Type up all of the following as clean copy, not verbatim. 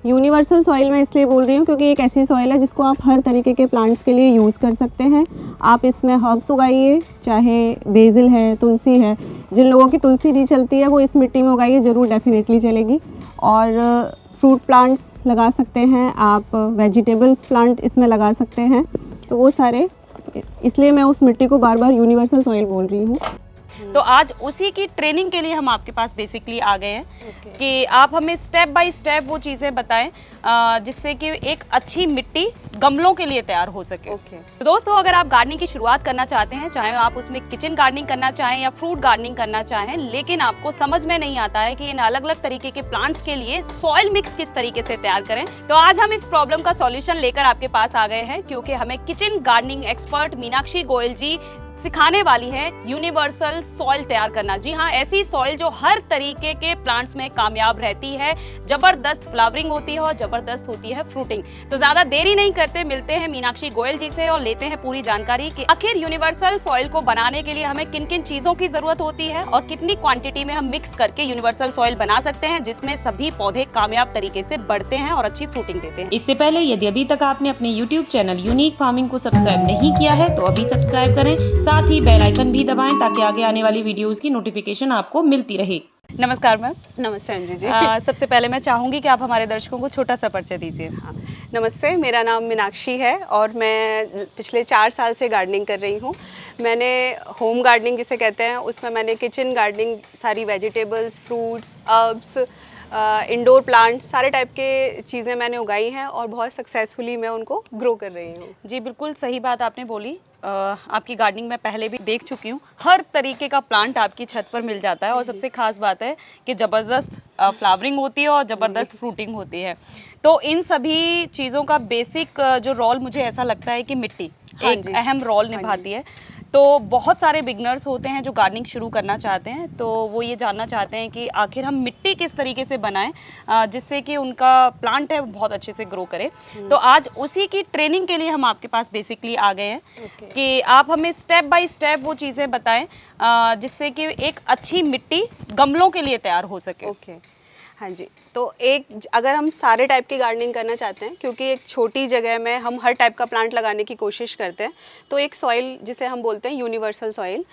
Universal soil मैं इसलिए बोल रही हूँ क्योंकि एक ऐसी सॉइल है जिसको आप हर तरीके के प्लांट्स के लिए यूज़ कर सकते हैं। आप इसमें हर्ब्स उगाइए, चाहे बेसिल है, तुलसी है। जिन लोगों की तुलसी नहीं चलती है वो इस मिट्टी में उगाइए, ज़रूर डेफिनेटली चलेगी। और फ्रूट प्लांट्स लगा सकते हैं आप, वेजिटेबल्स प्लांट इसमें लगा सकते हैं। तो वो सारे, इसलिए मैं उस मिट्टी को बार बार यूनिवर्सल सॉइल बोल रही हूँ। तो आज उसी की ट्रेनिंग के लिए हम आपके पास बेसिकली आ गए हैं कि आप हमें स्टेप बाय स्टेप वो चीज़ें बताएं जिससे कि एक अच्छी मिट्टी गमलों के लिए तैयार हो सके। तो दोस्तों, अगर आप गार्डनिंग की शुरुआत करना चाहते हैं, चाहे आप उसमें किचन गार्डनिंग करना चाहें या फ्रूट गार्डनिंग करना चाहें, लेकिन आपको समझ में नहीं आता है कि इन अलग अलग तरीके के प्लांट्स के लिए सॉइल मिक्स किस तरीके से तैयार करें, तो आज हम इस प्रॉब्लम का सॉल्यूशन लेकर आपके पास आ गए हैं, क्योंकि हमें kitchen gardening expert Meenakshi Goyal ji सिखाने वाली है यूनिवर्सल सॉइल तैयार करना। जी हाँ, ऐसी सॉइल जो हर तरीके के प्लांट्स में कामयाब रहती है, जबरदस्त फ्लावरिंग होती है और जबरदस्त होती है फ्रूटिंग। तो ज्यादा देरी नहीं करते, मिलते हैं मीनाक्षी गोयल जी से और लेते हैं पूरी जानकारी कि आखिर यूनिवर्सल सॉइल को बनाने के लिए हमें किन किन चीजों की जरूरत होती है और कितनी क्वांटिटी में हम मिक्स करके यूनिवर्सल सॉइल बना सकते हैं जिसमें सभी पौधे कामयाब तरीके से बढ़ते हैं और अच्छी फ्रूटिंग देते हैं। इससे पहले यदि अभी तक आपने अपने YouTube चैनल यूनिक फार्मिंग को सब्सक्राइब नहीं किया है तो अभी सब्सक्राइब करें, साथ ही बेल आइकन भी दबाएं ताकि आगे आने वाली वीडियोस की नोटिफिकेशन आपको मिलती रहे। नमस्कार मैम। नमस्ते अंजू जी। सबसे पहले मैं चाहूंगी कि आप हमारे दर्शकों को छोटा सा परिचय दीजिए। नमस्ते, मेरा नाम मीनाक्षी है और मैं पिछले 4 साल से गार्डनिंग कर रही हूँ। मैंने होम गार्डनिंग जिसे कहते हैं, उसमें मैंने किचन गार्डनिंग, सारी vegetables, fruits, herbs, indoor plant, सारे टाइप के चीज़ें मैंने उगाई हैं और बहुत सक्सेसफुली मैं उनको ग्रो कर रही हूँ। जी बिल्कुल सही बात आपने बोली। आपकी गार्डनिंग में पहले भी देख चुकी हूँ, हर तरीके का प्लांट आपकी छत पर मिल जाता है और सबसे खास बात है कि ज़बरदस्त फ्लावरिंग होती है और ज़बरदस्त फ्रूटिंग होती है। तो इन सभी चीज़ों का बेसिक जो रोल मुझे ऐसा लगता है कि मिट्टी एक अहम रोल निभाती है। तो बहुत सारे बिगनर्स होते हैं जो गार्डनिंग शुरू करना चाहते हैं, तो वो ये जानना चाहते हैं कि आखिर हम मिट्टी किस तरीके से बनाएं जिससे कि उनका प्लांट है बहुत अच्छे से ग्रो करे। तो आज उसी की ट्रेनिंग के लिए हम आपके पास बेसिकली आ गए हैं कि आप हमें स्टेप बाय स्टेप वो चीज़ें बताएं जिससे कि एक अच्छी मिट्टी गमलों के लिए तैयार हो सके। हाँ जी, तो अगर हम सारे टाइप की गार्डनिंग करना चाहते हैं, क्योंकि एक छोटी जगह में हम हर टाइप का प्लांट लगाने की कोशिश करते हैं, तो एक सॉइल जिसे हम बोलते हैं यूनिवर्सल सॉइल,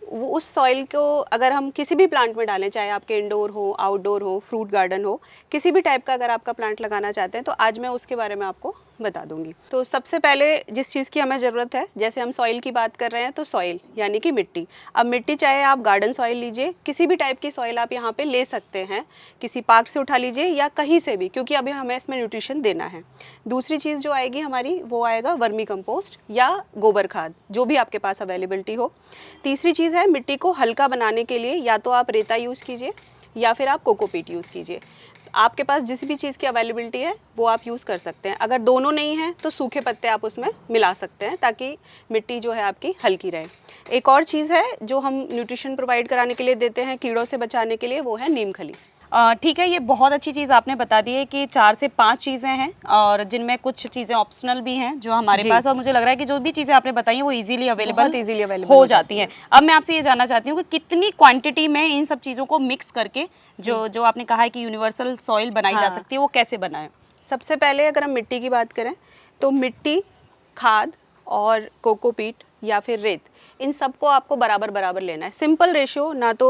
वो उस सॉइल को अगर हम किसी भी प्लांट में डालें, चाहे आपके इंडोर हो, आउटडोर हो, फ्रूट गार्डन हो, किसी भी टाइप का अगर आपका प्लांट लगाना चाहते हैं, तो आज मैं उसके बारे में आपको बता दूंगी। तो सबसे पहले जिस चीज़ की हमें ज़रूरत है, जैसे हम सॉइल की बात कर रहे हैं, तो सॉइल यानी कि मिट्टी। अब मिट्टी चाहे आप गार्डन सॉइल लीजिए, किसी भी टाइप की सॉइल आप यहाँ पे ले सकते हैं, किसी पार्क से उठा लीजिए या कहीं से भी, क्योंकि अभी हमें इसमें न्यूट्रिशन देना है। दूसरी चीज़ जो आएगी हमारी, वो आएगा वर्मी कंपोस्ट या गोबर खाद, जो भी आपके पास अवेलेबिलिटी हो। तीसरी चीज़ है, मिट्टी को हल्का बनाने के लिए या तो आप रेता यूज़ कीजिए या फिर आप कोकोपीट यूज़ कीजिए। आपके पास जिस भी चीज़ की अवेलेबिलिटी है वो आप यूज़ कर सकते हैं। अगर दोनों नहीं है तो सूखे पत्ते आप उसमें मिला सकते हैं ताकि मिट्टी जो है आपकी हल्की रहे। एक और चीज़ है जो हम न्यूट्रिशन प्रोवाइड कराने के लिए देते हैं कीड़ों से बचाने के लिए, वो है नीम खली। ठीक है, ये बहुत अच्छी चीज़ आपने बता दी है कि 4 से 5 चीज़ें हैं और जिनमें कुछ चीज़ें ऑप्शनल भी हैं जो हमारे पास, और मुझे लग रहा है कि जो भी चीज़ें आपने बताई हैं वो इजीली अवेलेबल हो जाती हैं। अब मैं आपसे ये जानना चाहती हूँ कि कितनी क्वांटिटी में इन सब चीज़ों को मिक्स करके जो आपने कहा है कि यूनिवर्सल सॉइल बनाई जा सकती है, वो कैसे बनाएं? सबसे पहले अगर हम मिट्टी की बात करें तो मिट्टी, खाद और कोकोपीट या फिर रेत, इन सबको आपको बराबर बराबर लेना है। सिंपल रेशियो, ना तो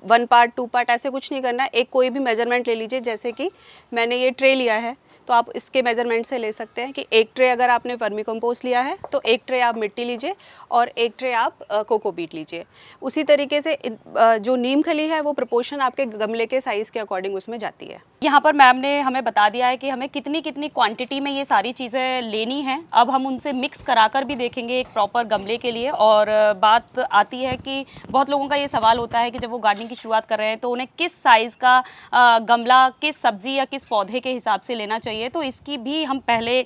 1 पार्ट 2 पार्ट ऐसे कुछ नहीं करना है। एक कोई भी मेजरमेंट ले लीजिए, जैसे कि मैंने ये ट्रे लिया है तो आप इसके मेजरमेंट से ले सकते हैं कि 1 ट्रे अगर आपने वर्मी कंपोस्ट लिया है तो 1 ट्रे आप मिट्टी लीजिए और 1 ट्रे आप कोकोपीट लीजिए। उसी तरीके से जो नीम खली है वो प्रोपोर्शन आपके गमले के साइज़ के अकॉर्डिंग उसमें जाती है। यहाँ पर मैम ने हमें बता दिया है कि हमें कितनी कितनी क्वांटिटी में ये सारी चीज़ें लेनी हैं। अब हम उनसे मिक्स कराकर भी देखेंगे एक प्रॉपर गमले के लिए। और बात आती है कि बहुत लोगों का ये सवाल होता है कि जब वो गार्डनिंग की शुरुआत कर रहे हैं तो उन्हें किस साइज़ का गमला किस सब्जी या किस पौधे के हिसाब से लेना चाहिए। तो इसकी भी हम पहले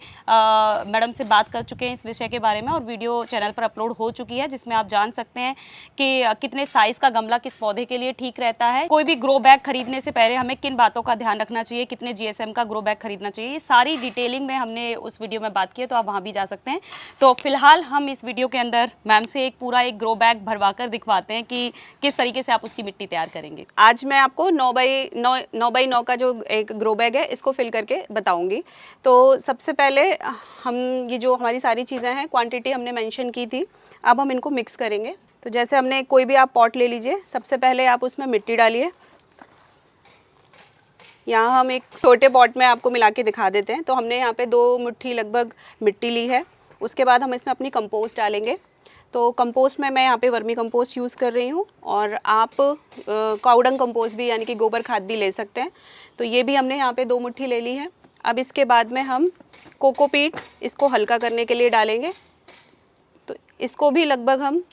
मैडम से बात कर चुके हैं इस विषय के बारे में, और वीडियो चैनल पर अपलोड हो चुकी है जिसमें आप जान सकते हैं कि कितने साइज़ का गमला किस पौधे के लिए ठीक रहता है। कोई भी ग्रो बैग खरीदने से पहले हमें किन बातों का ध्यान रखना चाहिए, कितने GSM का ग्रो बैग खरीदना चाहिए, ये सारी डिटेलिंग में हमने उस वीडियो में बात की है, तो आप वहाँ भी जा सकते हैं। तो फिलहाल हम इस वीडियो के अंदर मैम से एक ग्रो बैग भरवा कर दिखवाते हैं कि किस तरीके से आप उसकी मिट्टी तैयार करेंगे। आज मैं आपको 9 बाई 9 का जो एक ग्रो बैग है इसको फिल करके बताऊंगी। बताऊंगी। तो सबसे पहले हम ये जो हमारी सारी चीज़ें हैं, क्वांटिटी हमने मेंशन की थी, अब हम इनको मिक्स करेंगे। तो जैसे हमने कोई भी आप पॉट ले लीजिए, सबसे पहले आप उसमें मिट्टी डालिए। यहाँ हम एक छोटे पॉट में आपको मिला के दिखा देते हैं। तो हमने यहाँ पे 2 मुट्ठी लगभग मिट्टी ली है। उसके बाद हम इसमें अपनी कंपोस्ट डालेंगे। तो कंपोस्ट में मैं यहाँ पे वर्मी कंपोस्ट यूज़ कर रही हूँ, और आप काउडंग कंपोस्ट भी यानी कि गोबर खाद भी ले सकते हैं। तो ये भी हमने यहाँ पे 2 मुट्ठी ले ली है। अब इसके बाद में हम कोकोपीट इसको हल्का करने के लिए डालेंगे। तो इसको भी लगभग हम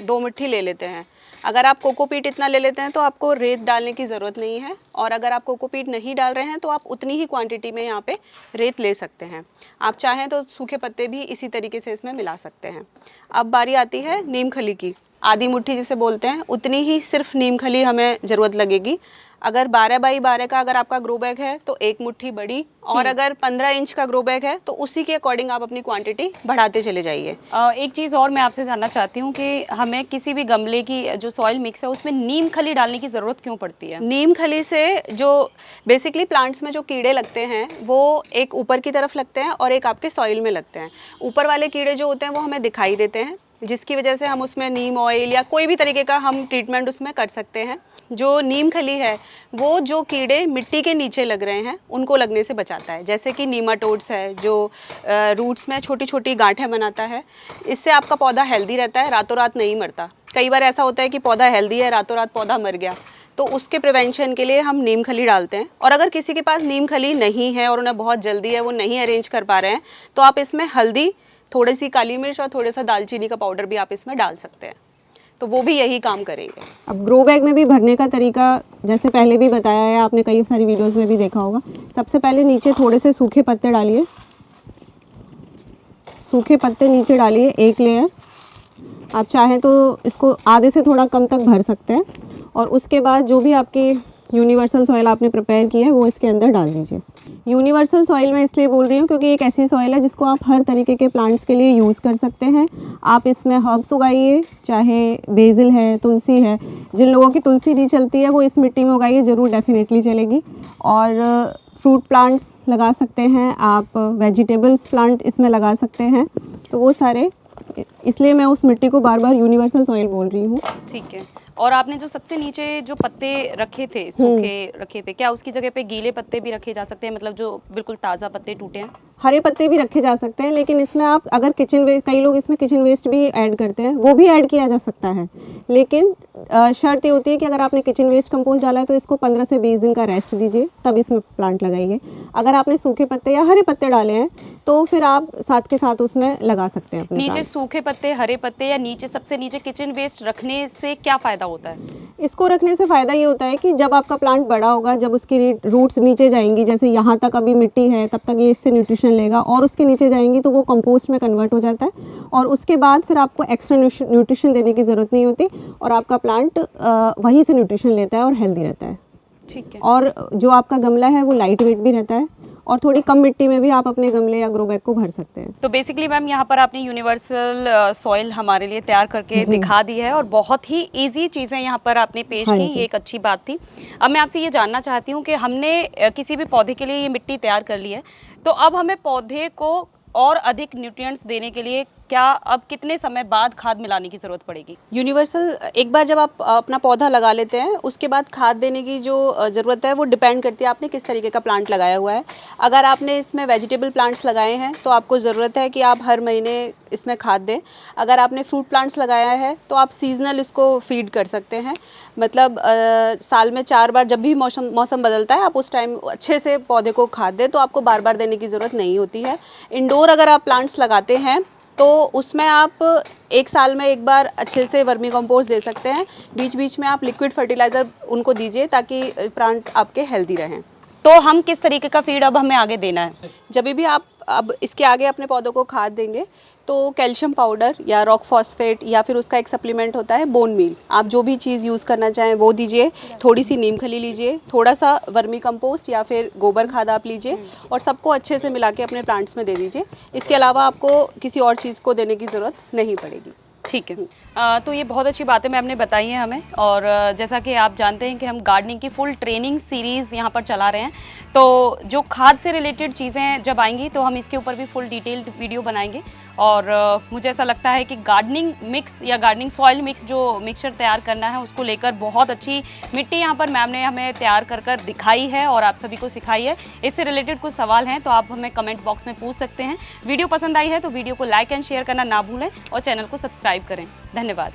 2 मुट्ठी ले लेते हैं। अगर आप कोकोपीट इतना ले लेते हैं तो आपको रेत डालने की ज़रूरत नहीं है, और अगर आप कोकोपीट नहीं डाल रहे हैं तो आप उतनी ही क्वांटिटी में यहाँ पे रेत ले सकते हैं। आप चाहें तो सूखे पत्ते भी इसी तरीके से इसमें मिला सकते हैं। अब बारी आती है नीम खली की। आधी मुट्ठी जिसे बोलते हैं, उतनी ही सिर्फ नीम खली हमें ज़रूरत लगेगी। अगर 12 बाई 12 का अगर आपका ग्रो बैग है तो 1 मुट्ठी बड़ी, और अगर 15 इंच का ग्रो बैग है तो उसी के अकॉर्डिंग आप अपनी क्वांटिटी बढ़ाते चले जाइए। एक चीज़ और मैं आपसे जानना चाहती हूँ कि हमें किसी भी गमले की जो सॉइल मिक्स है उसमें नीम खली डालने की ज़रूरत क्यों पड़ती है? नीम खली से जो बेसिकली प्लांट्स में जो कीड़े लगते हैं वो एक ऊपर की तरफ लगते हैं और एक आपके सॉइल में लगते हैं। ऊपर वाले कीड़े जो होते हैं वो हमें दिखाई देते हैं, जिसकी वजह से हम उसमें नीम ऑयल या कोई भी तरीके का हम ट्रीटमेंट उसमें कर सकते हैं। जो नीम खली है वो जो कीड़े मिट्टी के नीचे लग रहे हैं उनको लगने से बचाता है, जैसे कि नीमाटोड्स है जो रूट्स में छोटी छोटी गांठें बनाता है। इससे आपका पौधा हेल्दी रहता है, रातों रात नहीं मरता। कई बार ऐसा होता है कि पौधा हेल्दी है, रातों रात पौधा मर गया, तो उसके प्रिवेंशन के लिए हम नीम खली डालते हैं। और अगर किसी के पास नीम खली नहीं है और उन्हें बहुत जल्दी है, वो नहीं अरेंज कर पा रहे हैं, तो आप इसमें हल्दी, थोड़ी सी काली मिर्च और थोड़ा सा दालचीनी का पाउडर भी आप इसमें डाल सकते हैं, तो वो भी यही काम करेंगे। अब ग्रो बैग में भी भरने का तरीका जैसे पहले भी बताया है, आपने कई सारी वीडियोस में भी देखा होगा। सबसे पहले नीचे थोड़े से सूखे पत्ते डालिए, सूखे पत्ते नीचे डालिए 1 लेयर। आप चाहें तो इसको आधे से थोड़ा कम तक भर सकते हैं, और उसके बाद जो भी आपकी यूनिवर्सल सॉइल आपने प्रिपेयर की है वो इसके अंदर डाल दीजिए। यूनिवर्सल सॉइल मैं इसलिए बोल रही हूँ क्योंकि एक ऐसी सॉइल है जिसको आप हर तरीके के प्लांट्स के लिए यूज़ कर सकते हैं। आप इसमें हर्ब्स उगाइए, चाहे बेसिल है, तुलसी है। जिन लोगों की तुलसी नहीं चलती है वो इस मिट्टी में उगाइए, ज़रूर डेफिनेटली चलेगी। और फ्रूट प्लांट्स लगा सकते हैं आप, वेजिटेबल्स प्लांट इसमें लगा सकते हैं। तो वो सारे, इसलिए मैं उस मिट्टी को बार बार यूनिवर्सल सॉइल बोल रही हूँ। ठीक है। और आपने जो सबसे नीचे जो पत्ते रखे थे, सूखे रखे थे, क्या उसकी जगह पे गीले पत्ते भी रखे जा सकते हैं, मतलब जो बिल्कुल ताज़ा पत्ते टूटे हैं? हरे पत्ते भी रखे जा सकते हैं, लेकिन इसमें आप अगर किचन वेस्ट, कई लोग इसमें किचन वेस्ट भी ऐड करते हैं, वो भी ऐड किया जा सकता है। लेकिन शर्त ये होती है कि अगर आपने किचन वेस्ट कंपोस्ट डाला है तो इसको 15 से 20 दिन का रेस्ट दीजिए, तब इसमें प्लांट लगाइए। अगर आपने सूखे पत्ते या हरे पत्ते डाले हैं तो फिर आप साथ के साथ उसमें लगा सकते हैं अपने नीचे प्लांट। सूखे पत्ते, हरे पत्ते, या नीचे सबसे नीचे किचन वेस्ट रखने से क्या फ़ायदा होता है? इसको रखने से फ़ायदा ये होता है कि जब आपका प्लांट बड़ा होगा, जब उसकी रूट्स नीचे जाएंगी, जैसे यहाँ तक अभी मिट्टी है तब तक ये इससे न्यूट्रिशन लेगा, और उसके नीचे जाएंगी तो वो कंपोस्ट में कन्वर्ट हो जाता है, और उसके बाद फिर आपको एक्स्ट्रा न्यूट्रिशन देने की ज़रूरत नहीं होती, और आपका प्लांट वहीं से न्यूट्रिशन लेता है और हेल्दी रहता है। ठीक है। और जो आपका गमला है वो लाइट वेट भी रहता है, और थोड़ी कम मिट्टी में भी आप अपने गमले या ग्रो बैग को भर सकते हैं। तो बेसिकली मैम यहाँ पर आपने यूनिवर्सल सॉइल हमारे लिए तैयार करके दिखा दी है, और बहुत ही इजी चीज़ें यहाँ पर आपने पेश हाँ की, जी। ये एक अच्छी बात थी। अब मैं आपसे ये जानना चाहती हूँ कि हमने किसी भी पौधे के लिए ये मिट्टी तैयार कर ली है, तो अब हमें पौधे को और अधिक न्यूट्रिएंट्स देने के लिए क्या अब कितने समय बाद खाद मिलाने की ज़रूरत पड़ेगी? यूनिवर्सल एक बार जब आप अपना पौधा लगा लेते हैं, उसके बाद खाद देने की जो ज़रूरत है वो डिपेंड करती है आपने किस तरीके का प्लांट लगाया हुआ है। अगर आपने इसमें वेजिटेबल प्लांट्स लगाए हैं तो आपको ज़रूरत है कि आप हर महीने इसमें खाद दें। अगर आपने फ्रूट प्लांट्स लगाया है तो आप सीजनल इसको फीड कर सकते हैं, मतलब साल में 4 बार जब भी मौसम बदलता है आप उस टाइम अच्छे से पौधे को खाद दें, तो आपको बार बार देने की ज़रूरत नहीं होती है। इंडोर अगर आप प्लांट्स लगाते हैं तो उसमें आप 1 साल में 1 बार अच्छे से वर्मी कंपोस्ट दे सकते हैं। बीच बीच में आप लिक्विड फर्टिलाइज़र उनको दीजिए ताकि प्लांट आपके हेल्दी रहें। तो हम किस तरीके का फीड अब हमें आगे देना है? जब भी आप अब इसके आगे अपने पौधों को खाद देंगे तो कैल्शियम पाउडर या रॉक फॉस्फेट या फिर उसका एक सप्लीमेंट होता है बोन मील, आप जो भी चीज़ यूज़ करना चाहें वो दीजिए। थोड़ी सी नीम खली लीजिए, थोड़ा सा वर्मी कंपोस्ट या फिर गोबर खाद आप लीजिए, और सबको अच्छे से मिला के अपने प्लांट्स में दे दीजिए। इसके अलावा आपको किसी और चीज़ को देने की ज़रूरत नहीं पड़ेगी। ठीक है। तो ये बहुत अच्छी बातें मैम ने बताई हैं हमें, और जैसा कि आप जानते हैं कि हम गार्डनिंग की फुल ट्रेनिंग सीरीज़ यहाँ पर चला रहे हैं, तो जो खाद से रिलेटेड चीज़ें जब आएंगी तो हम इसके ऊपर भी फुल डिटेल्ड वीडियो बनाएंगे। और मुझे ऐसा लगता है कि गार्डनिंग मिक्स या गार्डनिंग सॉइल मिक्स जो मिक्सचर तैयार करना है उसको लेकर बहुत अच्छी मिट्टी यहाँ पर मैम ने हमें तैयार कर दिखाई है और आप सभी को सिखाई है। इससे रिलेटेड कुछ सवाल हैं तो आप हमें कमेंट बॉक्स में पूछ सकते हैं। वीडियो पसंद आई है तो वीडियो को लाइक एंड शेयर करना ना भूलें और चैनल को सब्सक्राइब करें। धन्यवाद।